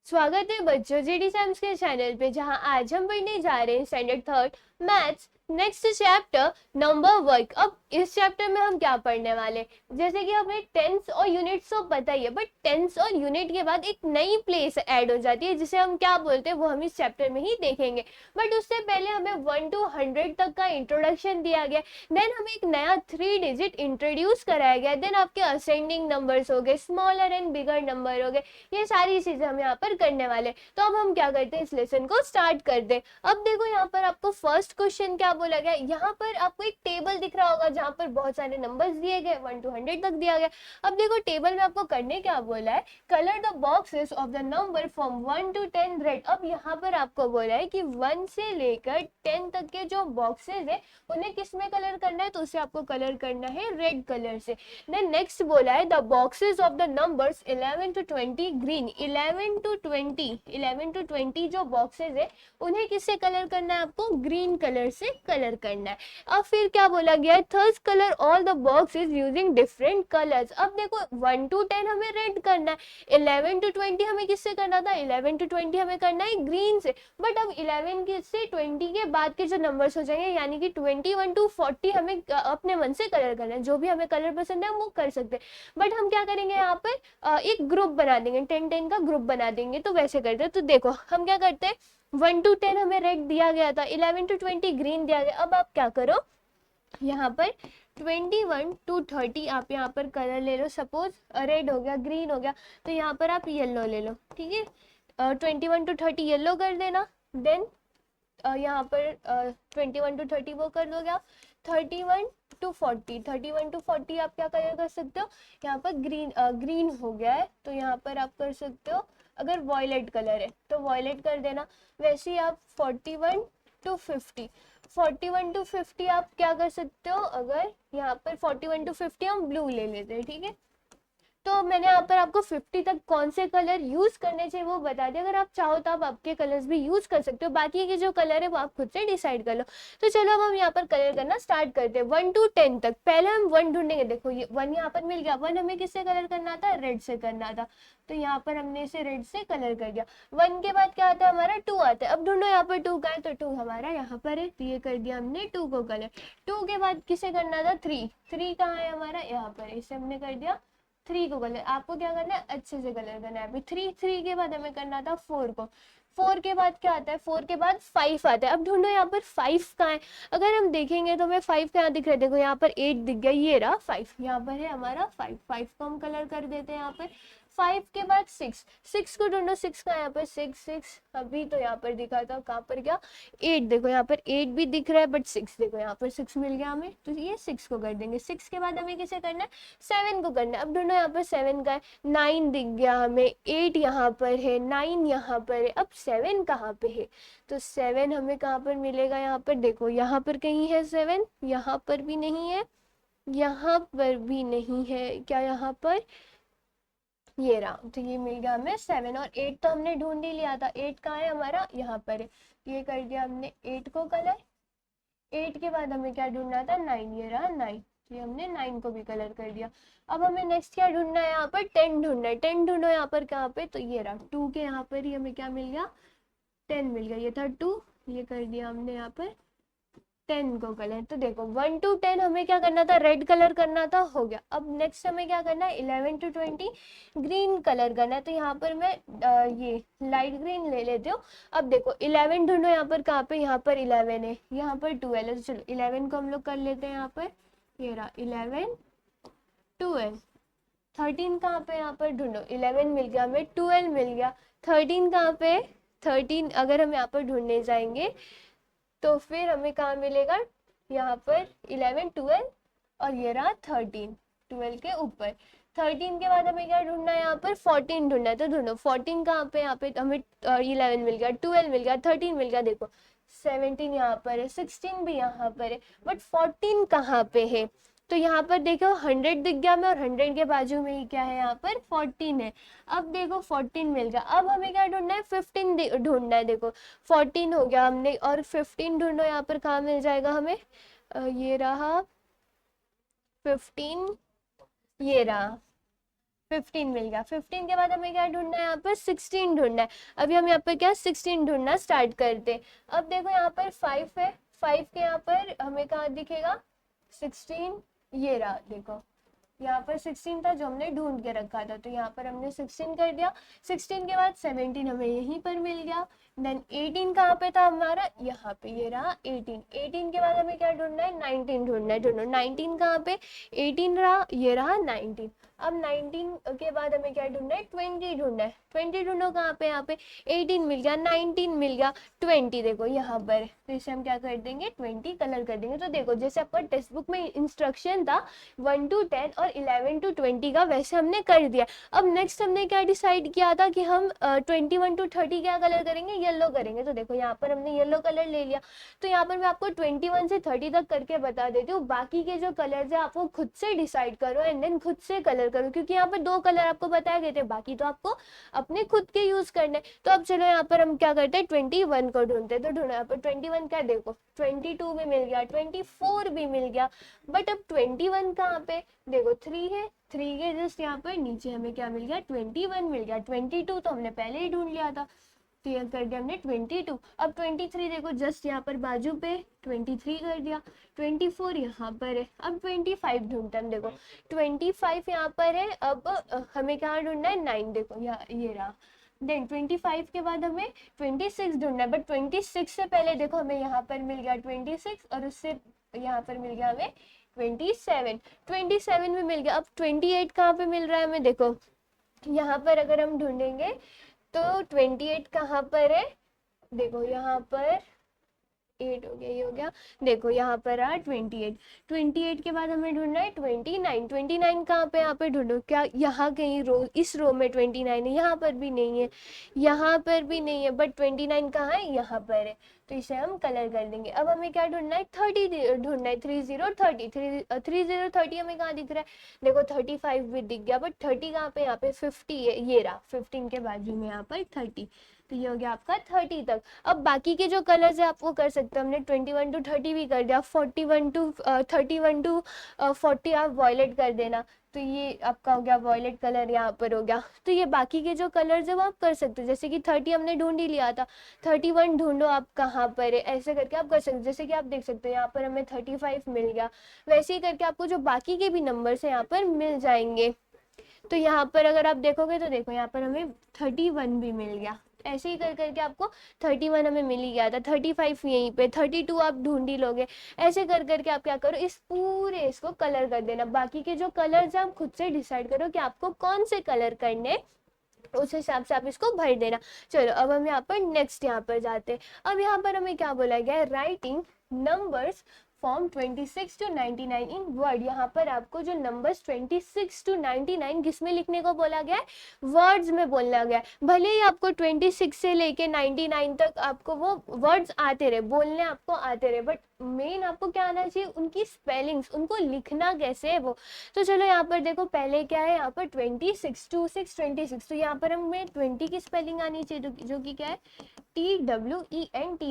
स्वागत है बच्चों जीडी साइंस के चैनल पे, जहां आज हम पढ़ने जा रहे हैं standard third maths next chapter number work. अब इस चैप्टर में हम क्या पढ़ने वाले, जैसे कि हमें टेंस और यूनिट्स तो पता ही है, बट टेंस और यूनिट के बाद एक नई प्लेस ऐड हो जाती है जिसे हम क्या बोलते हैं वो हम इस चैप्टर में ही देखेंगे। बट उससे पहले हमें 1 to 100 तक का इंट्रोडक्शन दिया गया, देन हमें एक नया 3 डिजिट इंट्रोड्यूस कराया गया, देन आपके असेंडिंग नंबर्स हो गए, स्मॉलर एंड बिगर नंबर हो गए, ये सारी चीजें हम यहाँ पर करने वाले। तो अब हम क्या करते हैं, इस लेसन को स्टार्ट कर दे। अब देखो यहाँ पर आपको फर्स्ट क्वेश्चन क्या बोला गया, यहाँ पर आपको एक टेबल दिख रहा होगा जहाँ पर बहुत सारे नंबर्स दिए गए, 1 to 100 तक दिया गया। अब देखो टेबल में आपको करने क्या बोला है, colour the boxes of the number from 1 to 10 red. अब यहाँ पर आपको बोला है कि 1 से लेकर 10 तक के जो बॉक्सेस है उन्हें किस में कलर करना है, तो उसे आपको कलर करना है रेड कलर से। देन नेक्स्ट बोला है the boxes of the numbers 11 to 20 green. 11 to 20 जो बॉक्सेस है उन्हें किससे कलर करना है, आपको ग्रीन कलर से कलर करना है। अब फिर क्या बोला गया है, third colour all the boxes using different colours. अब देखो 1 to 10 हमें रेड करना है, 11 to 20 हमें किससे करना था, 11 to 20 हमें करना है ग्रीन से। बट अब 11 से 20 के बाद के जो नंबर्स हो जाएंगे, यानी कि 21 to 40 हमें अपने मन से कलर करना है, जो भी हमें कलर पसंद है हम वो कर सकते हैं। बट हम क्या करेंगे, यहाँ पर एक ग्रुप बना देंगे, 10-10 का ग्रुप बना देंगे। तो वैसे करते हैं, तो देखो हम क्या करते हैं, 1 to 10 हमें रेड दिया गया था, 11 to 20 ग्रीन दिया गया। अब आप क्या करो, यहाँ पर 21 to 30 आप यहाँ पर कलर ले लो। सपोज रेड हो गया, ग्रीन हो गया, तो यहाँ पर आप येलो ले लो, ठीक है। 21 to 30 येलो कर देना। देन यहाँ पर 21 to 30 वो कर दोगे आप। 31 to 40 आप क्या कलर कर सकते हो, यहाँ पर ग्रीन हो गया है तो यहाँ पर आप कर सकते हो, अगर वॉयलेट कलर है तो वॉयलेट कर देना। वैसे ही आप 41 to 50 आप क्या कर सकते हो, अगर यहाँ पर 41 to 50 हम ब्लू ले लेते हैं, ठीक है। तो मैंने यहाँ पर आपको 50 तक कौन से कलर यूज करने चाहिए वो बता दिया। अगर आप चाहो तो आप आपके कलर्स भी यूज कर सकते हो, बाकी के जो कलर है वो आप खुद से डिसाइड कर लो। तो चलो अब हम यहाँ पर कलर करना स्टार्ट करते हैं 1 to 10 तक। पहले हम 1 ढूंढेंगे, देखो ये 1 यहाँ पर मिल गया। 1 हमें किससे कलर करना था, रेड से करना था, तो यहाँ पर हमने इसे रेड से कलर कर दिया। 1 के बाद क्या आता है हमारा, 2 आता है। अब ढूंढो यहाँ पर 2 का है, तो 2 हमारा यहाँ पर है, तो ये कर दिया हमने 2 को कलर। 2 के बाद किसे करना था, 3 कहाँ है हमारा, यहाँ पर, इसे हमने कर दिया 3 को कलर। आपको क्या करना है, अच्छे से कलर करना है। अभी 3 के बाद हमें करना था 4 को। 4 के बाद क्या आता है, 4 के बाद 5 आता है। अब ढूंढो यहाँ पर 5 कहाँ है। अगर हम देखेंगे तो हमें 5 कहाँ दिख रहा है, देखो यहाँ पर 8 दिख गया, ये रहा 5, यहाँ पर है हमारा 5 को हम कलर कर देते हैं यहाँ पर। 5 के बाद 6 को ढूंढो, 6 का यहाँ पर 6 अभी तो यहाँ पर दिखा था, कहाँ पर गया, 8 देखो यहाँ पर 8 भी दिख रहा है, बट 6 देखो यहाँ पर 6 मिल गया हमें, तो ये 6 को कर देंगे। 6 के बाद हमें किसे करना है, 7 को करना है। अब ढूंढो यहाँ पर 7 का है, 9 दिख गया हमें, 8 यहाँ पर है, 9 यहाँ पर है, अब 7 कहाँ पे है, तो 7 हमें कहाँ पर मिलेगा, यहाँ पर देखो, यहाँ पर कहीं है 7, यहाँ पर भी नहीं है, यहाँ पर भी नहीं है, क्या यहाँ पर, ये रहा, तो ये मिल गया हमें 7। और 8 तो हमने ढूंढ ही लिया था, 8 कहाँ है हमारा, यहाँ पर है, ये कर दिया हमने 8 को कलर। 8 के बाद हमें क्या ढूंढना था, 9, ये रहा 9, ये हमने 9 को भी कलर कर दिया। अब हमें नेक्स्ट क्या ढूंढना है, यहाँ पर 10 ढूंढना है। 10 ढूंढो यहाँ पर कहाँ पे, तो ये रहा 2 के यहाँ पर ही हमें क्या मिल गया, 10 मिल गया, ये था 2, ये कर दिया हमने यहाँ पर 10 को कलर। तो देखो 1 to 10 हमें क्या करना था, रेड कलर करना था, हो गया। अब नेक्स्ट हमें क्या करना है, 11 to 20 ग्रीन कलर करना है। तो यहाँ पर मैं ये लाइट ग्रीन ले लेती हूँ। अब देखो 11 ढूंढो यहाँ पर कहाँ पे, यहाँ पर 11 है, यहाँ पर 12 है, तो चलो 11 को हम लोग कर लेते हैं यहाँ पर, ये रहा 11, 12, 13 कहाँ पे, यहाँ पर ढूंढो, 11 मिल गया हमें, 12 मिल गया, 13 कहाँ पे, 13 अगर हम यहाँ पर ढूंढने जाएंगे तो फिर हमें कहाँ मिलेगा, यहाँ पर 11, 12 और ये रहा 13, 12 के ऊपर। 13 के बाद हमें क्या ढूंढना है, यहाँ पर 14 ढूंढना है। तो ढूंढो 14 कहाँ पे, यहाँ पे हमें 11 मिल गया, 12 मिल गया, 13 मिल गया, देखो 17 यहाँ पर है, 16 भी यहाँ पर है, बट 14 कहाँ पे है, तो यहाँ पर देखो 100 दिख गया हमें, और 100 के बाजू में ही क्या है, यहाँ पर 14 है। अब देखो 14 मिल गया। अब हमें क्या ढूंढना है, 15 ढूंढना है। देखो 14 हो गया हमने, और 15 ढूंढो यहाँ पर कहाँ मिल जाएगा हमें, ये रहा 15, ये रहा 15 मिल गया। 15 के बाद हमें क्या ढूंढना है, यहाँ पर 16 ढूंढना है। अभी हम यहाँ पर क्या 16 ढूंढना स्टार्ट करते हैं। अब देखो यहाँ पर 5 है, 5 के यहाँ पर हमें कहाँ दिखेगा 16, ये रहा देखो, यहाँ पर 16 था जो हमने ढूंढ के रखा था, तो यहाँ पर हमने 16 कर दिया। 16 के बाद 17 हमें यहीं पर मिल गया। देन 18 कहाँ पे था हमारा, यहाँ पे, ये रहा 18। 18 के बाद हमें क्या ढूंढना है, 19 ढूंढना है। ढूंढो 19 कहाँ पे, 18 रहा, ये रहा 19। अब 19 के बाद हमें क्या ढूंढना है, 20 ढूंढना है। 20 ढूंढो कहाँ पे, यहाँ पे 18 मिल गया, 19 मिल गया, 20 देखो यहाँ पर। तो इसे हम क्या कर देंगे, 20 कलर कर देंगे। तो देखो जैसे आपका टेक्स्ट बुक में इंस्ट्रक्शन था 1 to 10 और 11 to 20 का, वैसे हमने कर दिया। अब नेक्स्ट हमने क्या डिसाइड किया था कि हम 21 to 30 क्या कलर करेंगे, येलो करेंगे। तो देखो यहाँ पर हमने येलो कलर ले लिया। तो यहाँ पर मैं आपको 21 से 30 तक करके बता देती हूँ, बाकी के जो कलर्स है आपको खुद से डिसाइड करो एंड देन खुद से कलर करो, क्योंकि यहाँ पर 2 कलर आपको बताए गए थे, बाकी तो आपको अपने खुद के यूज करने। तो अब चलो यहाँ पर हम क्या करते हैं, 21 को ढूंढते हैं। तो ढूंढो यहाँ पर 21 क्या, देखो 22 भी मिल गया, 24 भी मिल गया, बट अब 21 कहाँ पे, देखो 3 है, 3 के जस्ट यहाँ पर नीचे हमें क्या मिल गया, 21 मिल गया। 22 तो हमने पहले ही ढूंढ लिया था, तो ये कर दिया हमने 22। अब 23 देखो जस्ट यहाँ पर बाजू पे 23 कर दिया। 24 यहाँ पर है। अब 25 ढूंढते हैं हम, देखो 25 यहाँ पर है। अब हमें कहाँ ढूंढना है, 9 देखो यहाँ, ये रहा। देन 25 के बाद हमें 26 ढूंढना है, बट 26 से पहले देखो हमें यहाँ पर मिल गया 26 और उससे यहाँ पर मिल गया हमें 27। 27 में मिल गया। अब 28 कहाँ पे मिल रहा है हमें, देखो यहाँ पर अगर हम ढूंढेंगे तो 28 कहाँ पर है, देखो यहाँ पर 8 हो गया, ये हो गया, देखो यहाँ पर आ 28। 28 के बाद हमें ढूंढना है 29। 29 कहाँ पे, यहाँ पे ढूंढो, क्या यहाँ कहीं रो, इस रो में 29 है, यहाँ पर भी नहीं है, यहाँ पर भी नहीं है, बट 29 कहाँ है, यहाँ पर है। तो इसे हम कलर कर देंगे। अब हमें क्या ढूंढना है, 30 ढूंढना है। 30 हमें कहाँ दिख रहा है, देखो 35 भी दिख गया, बट 30 कहाँ पे, यहाँ पे 50 है, ये रहा 15 के बाजू में यहाँ पर 30। तो ये हो गया आपका 30 तक। अब बाकी के जो कलर्स है आपको कर सकते हो, हमने 21 to 30 भी कर दिया, 31 to 40 आप वॉयलेट कर देना। तो ये आपका हो गया वॉयलेट कलर, यहाँ पर हो गया। तो ये बाकी के जो कलर्स है वो आप कर सकते हो, जैसे कि 30 हमने ढूंढ ही लिया था, 31 ढूंढो आप कहाँ पर है, ऐसे करके आप कर सकते हो। जैसे कि आप देख सकते हो यहाँ पर हमें 35 मिल गया, वैसे ही करके आपको जो बाकी के भी नंबर्स है यहाँ पर मिल जाएंगे। तो यहाँ पर अगर आप देखोगे तो देखो यहाँ पर हमें 31 भी मिल गया, ऐसे ही कर करके आपको 31 हमें मिल ही गया था। 35 यहीं पे, 32 आप ढूंढ ही लोगे। ऐसे कर करके आप क्या करो, इस पूरे इसको कलर कर देना। बाकी के जो कलर्स हैं आप खुद से डिसाइड करो कि आपको कौन से कलर करने, उस हिसाब से आप इसको भर देना। चलो अब हम यहाँ पर नेक्स्ट यहाँ पर जाते हैं। अब यहाँ पर हमें क्या बोला गया है, writing numbers form 26 to 99 in word. यहाँ पर आपको जो नंबर्स 26 to 99 किसमें लिखने को बोला गया है, वर्ड्स में बोलना गया है। भले ही आपको 26 से लेके 99 तक आपको वो वर्ड्स आते रहे, बोलने आपको आते रहे, बट मेन आपको क्या आना चाहिए, उनकी स्पेलिंग्स, उनको लिखना कैसे है वो। तो चलो यहाँ पर देखो पहले क्या है, यहाँ पर 26 2 6 26। तो यहाँ पर हमें 20 की स्पेलिंग आनी चाहिए, जो कि क्या है TWENTY।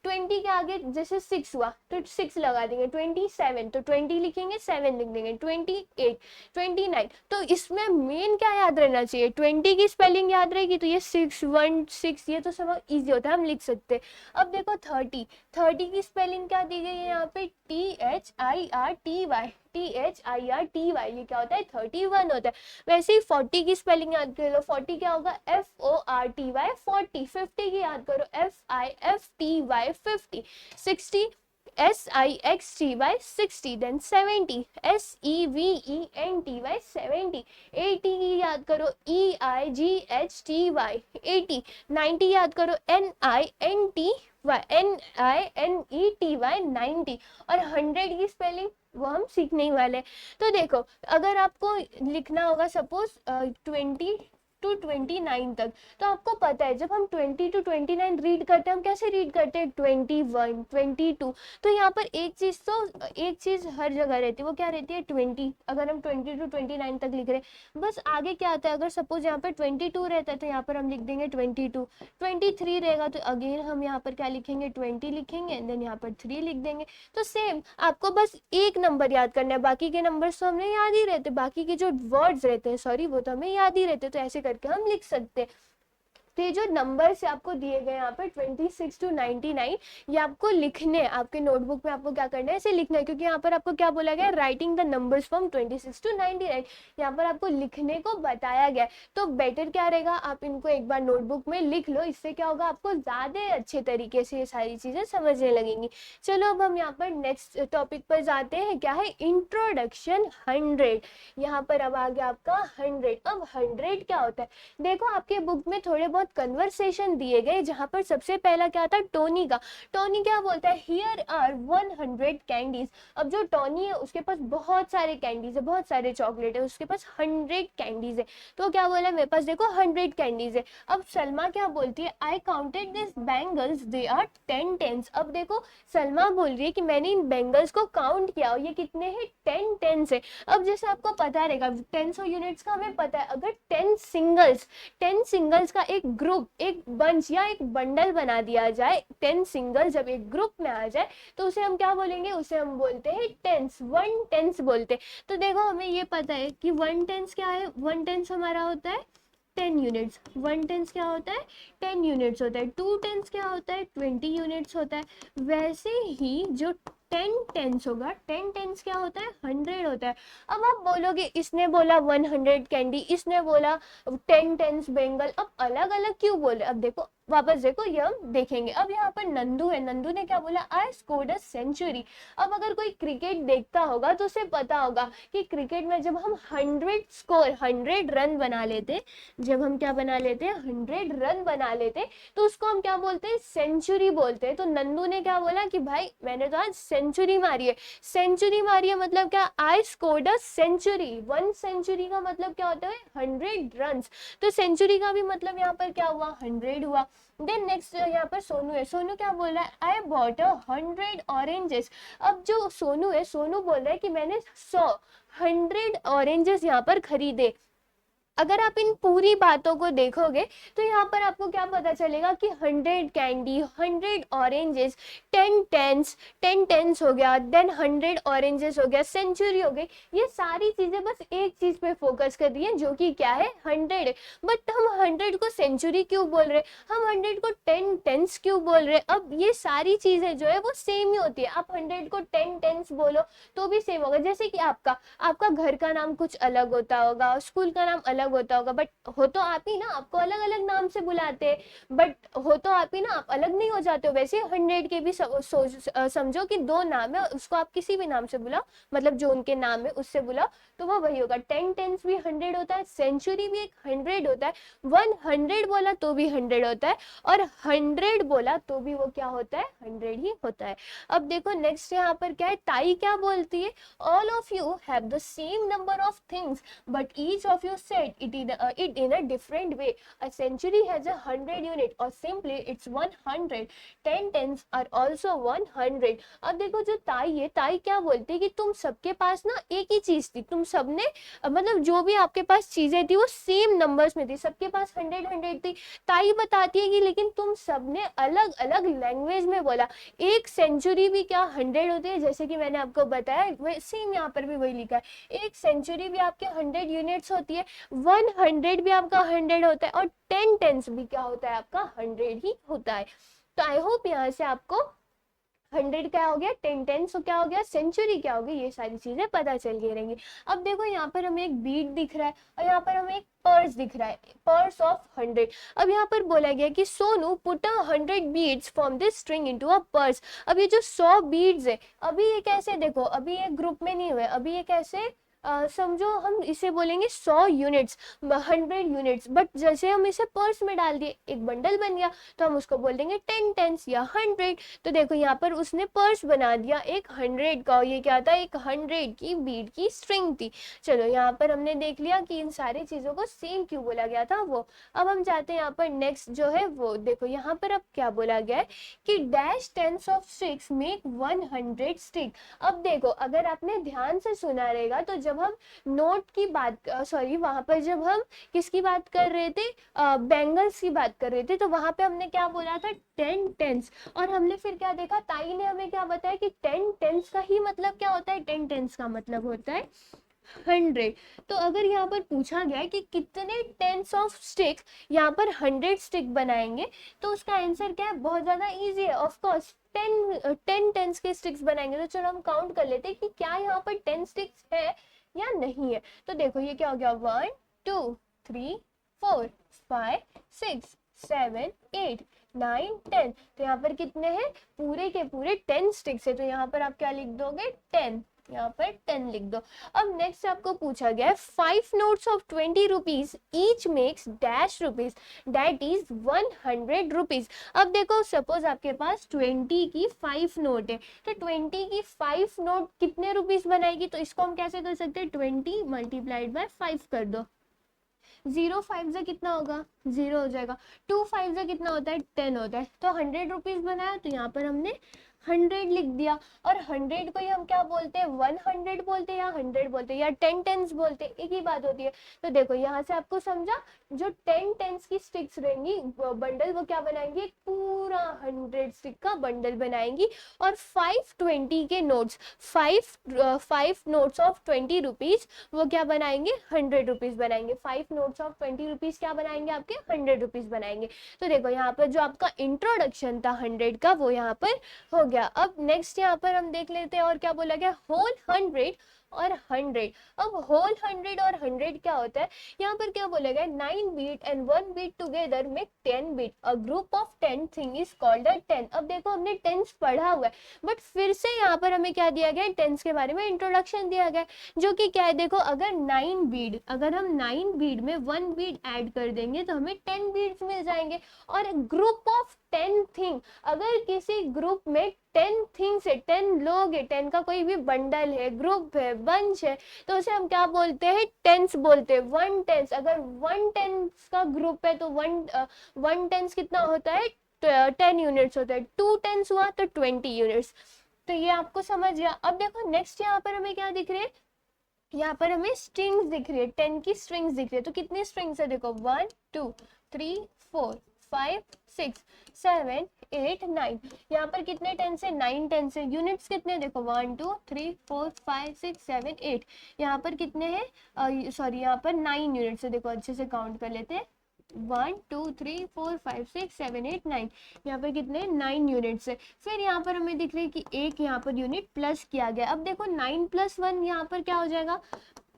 20 के आगे जैसे 6 हुआ तो 6 लगा देंगे। 27 तो 20 लिखेंगे, 7 लिख देंगे। 28 29। तो इसमें मेन क्या याद रहना चाहिए, 20 की स्पेलिंग याद रहेगी तो ये 6 1 6, ये तो सब इजी होता है, हम लिख सकते हैं। अब देखो 30 की स्पेलिंग क्या दी गई है यहाँ पे, THIRTY। THIRTY, ये क्या होता है, 31 होता है। वैसे ही 40 की स्पेलिंग याद कर लो, 40 क्या होगा, FORTY 40। 50 की याद करो, FIFTY 50। 60 SIXTY 60। Then 70 SEVENTY 70। 80 की याद करो, EIGHTY 80। 90 याद करो, NINETY 90। और 100 की स्पेलिंग वो हम सीखने ही वाले। तो देखो अगर आपको लिखना होगा सपोज 20 टू 29 तक। तो आपको पता है जब हम 20 टू 29 रीड करते हैं, हम कैसे रीड करते हैं, 21, 22। तो यहाँ पर एक चीज़ हर जगह रहती है, वो क्या रहती है, 20। अगर हम 20 टू 29 तक लिख रहे हैं, बस आगे क्या आता है, अगर सपोज यहाँ पर 22 रहता है तो यहाँ पर हम लिख देंगे 22। 23 रहेगा तो अगेन हम यहाँ पर क्या लिखेंगे, 20 लिखेंगे, देन यहाँ पर 3 लिख देंगे। तो सेम आपको बस एक नंबर याद करना है, बाकी के नंबर्स तो हमें याद ही रहते, बाकी के जो वर्ड्स रहते हैं सॉरी वो तो हमें याद ही रहते। तो ऐसे करके हम लिख सकते हैं। तो ये जो नंबर से आपको दिए गए यहाँ पर 26 टू 99, ये आपको लिखने हैं आपके नोटबुक में। आपको क्या करना है, इसे लिखना है, क्योंकि यहाँ पर आपको क्या बोला गया है, writing the numbers from 26 to 99, यहाँ पर आपको लिखने को बताया गया है। तो बेटर क्या रहेगा, आप इनको एक बार नोटबुक में लिख लो, इससे क्या होगा, आपको ज़्यादा अच्छे तरीके से ये सारी चीज़ें समझने लगेंगी। चलो अब हम यहाँ पर नेक्स्ट टॉपिक पर जाते हैं, क्या है, इंट्रोडक्शन 100। यहाँ पर अब आ गया आपका 100। अब 100 क्या होता है, देखो आपके बुक में थोड़े बहुत कन्वर्सेशन दिए गए, जहां पर सबसे पहला क्या था, टोनी का। टोनी क्या बोलता है, हियर आर 100 कैंडीज। अब जो टोनी है उसके पास बहुत सारे कैंडीज है, बहुत सारे चॉकलेट है, उसके पास 100 कैंडीज है। तो क्या बोला, मेरे पास देखो 100 कैंडीज है। अब सलमा क्या बोलती है, I counted this bangles, they are 10 tens. अब देखो सलमा बोल रही है कि मैंने इन बैंगल्स को काउंट किया और ये कितने हैं, 10 टेंस है। अब जैसे आपको पता रहेगा टेंस और यूनिट्स का हमें पता है, अगर 10 सिंगल्स का एक ग्रुप, एक बंच या एक बंडल बना दिया जाए, 10 सिंगल जब एक ग्रुप में आ जाए तो उसे हम क्या बोलेंगे, उसे हम बोलते हैं टेंस, 1 टेंस बोलते हैं। तो देखो हमें ये पता है कि 1 टेंस क्या है, 1 टेंस हमारा होता है 10 यूनिट्स। 1 टेंस क्या होता है, 10 यूनिट्स होता है। 2 टेंस क्या होता है, 20 यूनिट्स होता है। वैसे ही जो 10 टेंस होगा, 10 टेंस क्या होता है, 100 होता है। अब आप बोलोगे इसने बोला 100 कैंडी, इसने बोला 10 टेंस बेंगल, अब अलग अलग क्यों बोले। अब देखो वापस देखो, ये हम देखेंगे। अब यहाँ पर नंदू है, नंदू ने क्या बोला, आई स्कोर्ड अ सेंचुरी। अब अगर कोई क्रिकेट देखता होगा तो उसे पता होगा कि क्रिकेट में जब हम 100 रन बना लेते, जब हम क्या बना लेते हैं, 100 रन बना लेते, तो उसको हम क्या बोलते हैं, सेंचुरी बोलते हैं। तो नंदू ने क्या बोला कि भाई मैंने तो आज सेंचुरी मारी है। सेंचुरी मारी है मतलब क्या, I scored a century. 1 century का मतलब क्या होता है, 100 रन। तो सेंचुरी का भी मतलब यहाँ पर क्या हुआ, 100 हुआ। देन नेक्स्ट यहाँ पर सोनू है, सोनू क्या बोल रहा है, आई बॉट 100 ऑरेंजेस। अब जो सोनू है, सोनू बोल रहा है कि मैंने 100 ऑरेंजेस यहाँ पर खरीदे। अगर आप इन पूरी बातों को देखोगे तो यहाँ पर आपको क्या पता चलेगा कि 100 कैंडी, 100 ऑरेंजेस, 10 टेंस हो गया, देन 100 ऑरेंजेस हो गया, सेंचुरी हो गई। ये सारी चीजें बस एक चीज पे फोकस कर रही है जो कि क्या है, 100। बट हम 100 को सेंचुरी क्यों बोल रहे, हम 100 को 10 टेंस क्यों बोल रहे। अब ये सारी चीजें जो है वो सेम ही होती है। आप 100 को 10 टेंस बोलो तो भी सेम होगा। जैसे कि आपका घर का नाम कुछ अलग होता होगा, स्कूल का नाम अलग होता होगा, बट हो तो आप ही ना, आपको अलग अलग नाम से बुलाते हैं, बट हो तो आप ही ना, आप अलग नहीं हो जाते हो। वैसे 100 के भी समझो कि 2 नाम है, उसको आप किसी भी नाम से बुलाओ, मतलब जो उनके नाम है उससे बुलाओ तो वो वही होगा। 10 टेंस भी 100 होता है, सेंचुरी भी एक 100 होता है, 100 बोला तो भी 100 होता है, और 100 बोला तो भी वो क्या होता है, 100 ही होता है। अब देखो नेक्स्ट यहाँ पर क्या है, ताई क्या बोलती है, all of you have the same number of things but each of you said it in a different way. A century has 100 unit or simply it's 100. 10 tens are also 100. अब देखो जो ताई है, ताई क्या बोलती है कि तुम सबके पास ना एक ही चीज थी, तुम सबने मतलब जो भी आपके पास चीजें थी वो सेम नंबर्स में थी, सबके पास 100 थी। ताई बताती है कि लेकिन तुम सबने अलग अलग लैंग्वेज में बोला। एक सेंचुरी भी क्या 100 होती है, जैसे कि मैंने आपको बताया सेम यहाँ पर भी वही लिखा है। एक सेंचुरी भी आपके 100 यूनिट्स होती है, 100 भी आपका 100 होता है, और 10 टेंस भी क्या होता है, आपका 100 ही होता है। तो आई होप यहाँ से आपको 100 क्या हो गया, 10 टेंस क्या हो गया, सेंचुरी क्या हो गई, ये सारी चीजें पता चल गई रहेंगी। अब देखो यहाँ पर हमें एक बीट दिख रहा है और यहाँ पर हमें एक पर्स दिख रहा है, पर्स ऑफ 100। अब यहाँ पर बोला गया कि Sonu put 100 beads from this string into a purse. अब ये जो 100 बीड्स है, अभी ये कैसे, देखो अभी ये ग्रुप में नहीं हुए, अभी ये कैसे समझो हम इसे बोलेंगे 100 यूनिट्स, 100 यूनिट्स, बट जैसे हम इसे पर्स में डाल दिए एक बंडल बन गया, तो हम उसको बोल देंगे 10 टेंस या 100। तो देखो यहाँ पर उसने पर्स बना दिया एक 100 का, ये क्या था, एक 100 की बीड की स्ट्रिंग थी। चलो यहाँ पर हमने देख लिया कि इन सारी चीज़ों को सेम क्यों बोला गया था वो। अब हम जाते हैं यहाँ पर नेक्स्ट जो है वो देखो, यहाँ पर अब क्या बोला गया है कि dash tens of sticks make 100 stick. अब देखो अगर आपने ध्यान से सुना रहेगा तो जब हम नोट की बात सॉरी वहां पर जब हम किसकी बात कर रहे थे, बैंगल्स की बात कर रहे थे, तो वहां पे हमने क्या बोला था 10 टेंस। और हमने फिर क्या देखा, ताई ने हमें क्या बताया कि 10 टेंस का ही मतलब क्या होता है, 10 टेंस का मतलब होता है 100। तो अगर यहाँ पर पूछा गया है कि कितने टेंस ऑफ स्टिक यहाँ पर 100 स्टिक बनाएंगे, तो उसका आंसर क्या है, बहुत ज्यादा इजी है, ऑफ कोर्स 10 टेंस के स्टिक्स बनाएंगे। तो चलो हम काउंट कर लेते हैं कि क्या यहाँ पर 10 स्टिक्स है या नहीं है। तो देखो ये क्या हो गया, 1 2 3 4 5 6 7 8 9 10। तो यहाँ पर कितने हैं, पूरे के पूरे 10 स्टिक्स है। तो यहाँ पर आप क्या लिख दोगे, 10, यहाँ पर 10 लिख दो। अब नेक्स्ट आपको पूछा गया है 5 notes of 20 rupees each makes dash rupees that is 100 rupees. अब देखो सपोज आपके पास 20 की 5 नोट है, तो 20 की 5 नोट कितने रुपीज बनाएगी, तो इसको हम कैसे कर सकते हैं, 20 मल्टीप्लाइड बाय 5 कर दो। 0 5 से कितना होगा, 0 हो जाएगा। 2 5 से कितना होता है, 10 होता है। तो 100 रुपीज बनाया, तो यहाँ पर हमने 100 लिख दिया। और 100 को ही हम क्या बोलते हैं, 100 बोलते हैं या 100 बोलते हैं या 10 टेंस बोलते हैं, एक ही बात होती है। तो देखो यहाँ से आपको समझा, जो 10 टेंस की स्टिक्स रहेंगी बंडल, वो क्या बनाएंगे, पूरा 100 स्टिक का बंडल बनाएंगी। और 520 के नोट्स, 5 नोट्स ऑफ 20 रुपीज वो क्या बनाएंगे, 100 रुपीज बनाएंगे। 5 नोट्स ऑफ 20 रुपीज क्या बनाएंगे, आपके 100 रुपीज बनाएंगे। तो देखो यहाँ पर जो आपका इंट्रोडक्शन था 100 का, वो यहाँ पर हो गया। अब नेक्स्ट यहाँ पर हम देख लेते हैं और क्या बोला गया, होल 100 और 100। अब होल 100 और 100 क्या होता है, यहाँ पर क्या बोला गया, 9 beat and 1 beat together make 10 beat, a group of 10 thing is called a 10। अब देखो हमने टेंस पढ़ा हुआ है, बट फिर से यहाँ पर हमें क्या दिया गया है, टेंस के बारे में इंट्रोडक्शन दिया गया है, जो कि क्या है, देखो अगर 9 बीट, अगर हम 9 बीट में 1 बीट ऐड कर देंगे तो हमें 10 बीट्स मिल जाएंगे। और ग्रुप ऑफ 10 थिंग, अगर किसी ग्रुप में 10 थिंग्स है, 10 लोग है, 10 का कोई भी बंडल है, ग्रुप है, बंच है, तो उसे हम क्या बोलते हैं, टेंस बोलते हैं। 1 टेंस, अगर 1 टेंस का ग्रुप है तो 1 टेंस कितना होता है, 10 यूनिट्स होता है। 2 टेंस हुआ तो 20 यूनिट्स। तो ये आपको समझ गया। अब देखो नेक्स्ट यहाँ पर हमें क्या दिख रहे हैं, यहाँ पर हमें स्ट्रिंग्स दिख रही है, 10 की स्ट्रिंग्स दिख रही है। तो कितनी स्ट्रिंग्स है, देखो 1 2 3 4 5 6 7 8 9। यहाँ पर कितने 10 से, 9 10 से। यूनिट्स कितने, देखो 1 2 3 4 5 6 7 8। यहाँ पर कितने हैं, सॉरी यहाँ पर 9 यूनिट्स है। देखो अच्छे से काउंट कर लेते हैं, 1 2 3 4 5 6 7 8 9। यहाँ पर कितने 9 यूनिट्स है। फिर यहाँ पर हमें दिख रही है कि एक यहाँ पर यूनिट प्लस किया गया। अब देखो 9 + 1 यहाँ पर क्या हो जाएगा,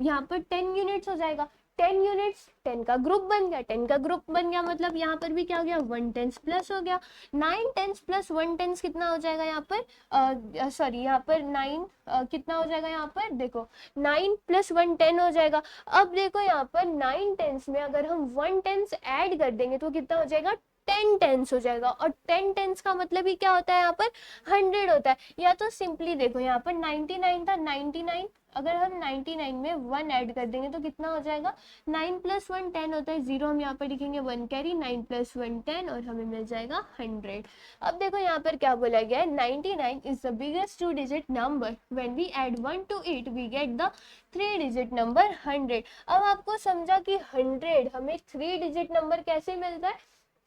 यहाँ पर 10 यूनिट्स हो जाएगा। 10 यूनिट्स, 10 का ग्रुप बन गया, 10 का ग्रुप बन गया, मतलब यहाँ पर भी क्या हो गया, 1 टेंस प्लस हो गया। 9 टेंस प्लस 1 टेंस कितना हो जाएगा यहाँ पर, सॉरी यहाँ पर 9 कितना हो जाएगा, यहाँ पर देखो 9 + 1 10 हो जाएगा। अब देखो यहाँ पर 9 टेंस में अगर हम 1 टेंस ऐड कर देंगे तो कितना हो जाएगा, 10 टेंस हो जाएगा। और 10 टेंस का मतलब ही क्या होता है, यहाँ पर 100 होता है। या तो सिंपली देखो यहाँ पर 99 था, 99, अगर हम 99 में 1 ऐड कर देंगे तो कितना हो जाएगा, 9 + 1 10 होता है। 0 हम यहाँ पर लिखेंगे, 1 कैरी, 9 + 1 10 और हमें मिल जाएगा 100। अब देखो यहाँ पर क्या बोला गया है, 99 is the biggest 2 digit number, when we add 1 to it we get the 3 digit number 100। अब आपको समझा कि 100 हमें 3 डिजिट नंबर कैसे मिलता है,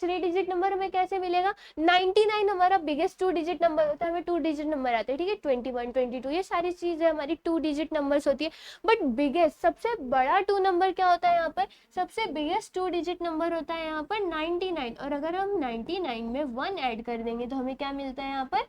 3 डिजिट नंबर हमें कैसे मिलेगा, 99 हमारा बिगेस्ट 2 डिजिट नंबर होता है, हमें 2 डिजिट नंबर आते हैं, ठीक है, 21 22 ये सारी चीजें हमारी 2 डिजिट नंबर्स होती है। बट बिगेस्ट सबसे बड़ा 2 नंबर क्या होता है, यहाँ पर सबसे बिगेस्ट 2 डिजिट नंबर होता है यहाँ पर 99। और अगर हम 99 में 1 ऐड कर देंगे तो हमें क्या मिलता है, यहाँ पर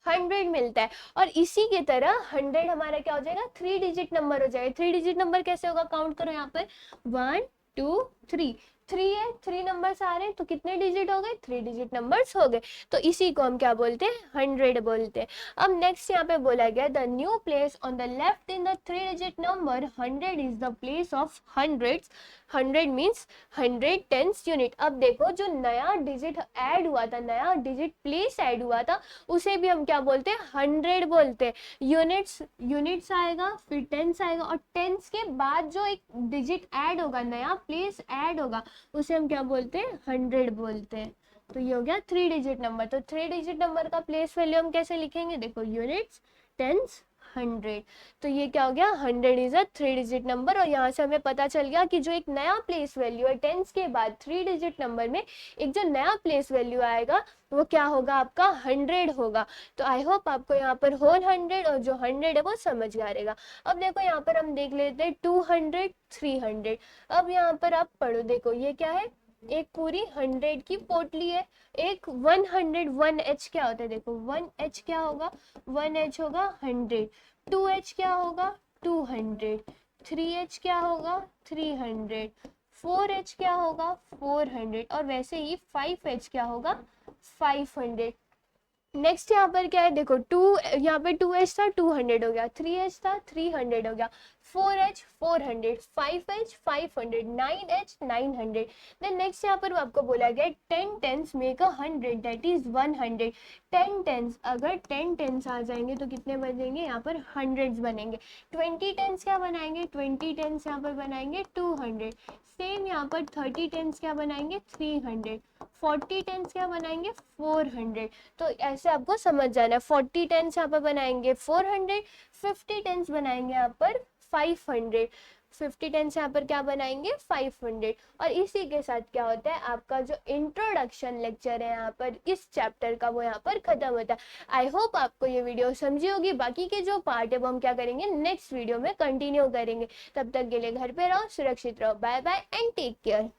100 मिलता है। और इसी की तरह 100 हमारा क्या हो जाएगा, 3 डिजिट नंबर हो जाएगा। 3 डिजिट नंबर कैसे होगा, काउंट करो यहाँ पर 1 2 3, 3 है, 3 नंबर्स आ रहे हैं तो कितने डिजिट हो गए, 3 डिजिट नंबर्स हो गए। तो इसी को हम क्या बोलते हैं, 100 बोलते हैं। अब नेक्स्ट यहाँ पे बोला गया the new place on the left in the 3 digit number 100 is the place of hundreds. 100 means 100 tens unit. अब देखो जो नया डिजिट ऐड हुआ था, नया डिजिट प्लेस ऐड हुआ था, उसे भी हम क्या बोलते हैं, 100 बोलते हैं। यूनिट्स, यूनिट्स आएगा, फिर टेंस आएगा, और टेंस के बाद जो एक डिजिट ऐड होगा, नया प्लेस ऐड होगा, उसे हम क्या बोलते हैं, 100 बोलते हैं। तो ये हो गया 3 डिजिट नंबर। तो 3 डिजिट नंबर का प्लेस वैल्यू हम कैसे लिखेंगे, देखो यूनिट्स, टेंस, 100। तो ये क्या हो गया, 100 इज अ 3 डिजिट नंबर। और यहाँ से हमें पता चल गया कि जो एक नया प्लेस वैल्यू है, टेंस के बाद 3 डिजिट नंबर में एक जो नया प्लेस वैल्यू आएगा वो क्या होगा, आपका 100 होगा। तो आई होप आपको यहाँ पर होल 100 और जो 100 है वो समझ आ रहेगा। अब देखो यहाँ पर हम देख लेते हैं 200, 300। अब यहाँ पर आप पढ़ो, देखो ये क्या है, एक पूरी 100 की पोटली है। एक 100, 1h क्या होता है, देखो 1h क्या होगा, 1h होगा 100, 2h क्या होगा 200, 3h क्या होगा 300, 4h क्या होगा 400, और वैसे ही 5h क्या होगा 500। नेक्स्ट यहाँ पर क्या है, देखो 2, यहाँ पे 2h था 200 हो गया, 3h था 300 हो गया, 4h 400, 5h 500, 9h 900। Then next यहाँ पर आपको बोला गया 10 tens make a 100 that is 100। 10 tens, अगर 10 टेंस आ जाएंगे तो कितने बनेंगे, यहाँ पर हंड्रेड्स बनेंगे। 20 टेंस क्या बनाएंगे, 20 टेंस यहाँ पर बनाएंगे 200। सेम यहाँ पर 30 टेंस क्या बनाएंगे 300, 40 टेंस क्या बनाएंगे 400। तो ऐसे आपको समझ जाना है, 40 टेंस यहाँ पर बनाएंगे 400, 50 टेंस बनाएंगे यहाँ पर 500, 50 टेंस यहाँ पर क्या बनाएंगे 500। और इसी के साथ क्या होता है, आपका जो इंट्रोडक्शन लेक्चर है यहाँ पर इस चैप्टर का वो यहाँ पर खत्म होता है। आई होप आपको ये वीडियो समझी होगी। बाकी के जो पार्ट है वो हम क्या करेंगे, नेक्स्ट वीडियो में कंटिन्यू करेंगे। तब तक के लिए घर पे रहो, सुरक्षित रहो, bye bye and take care.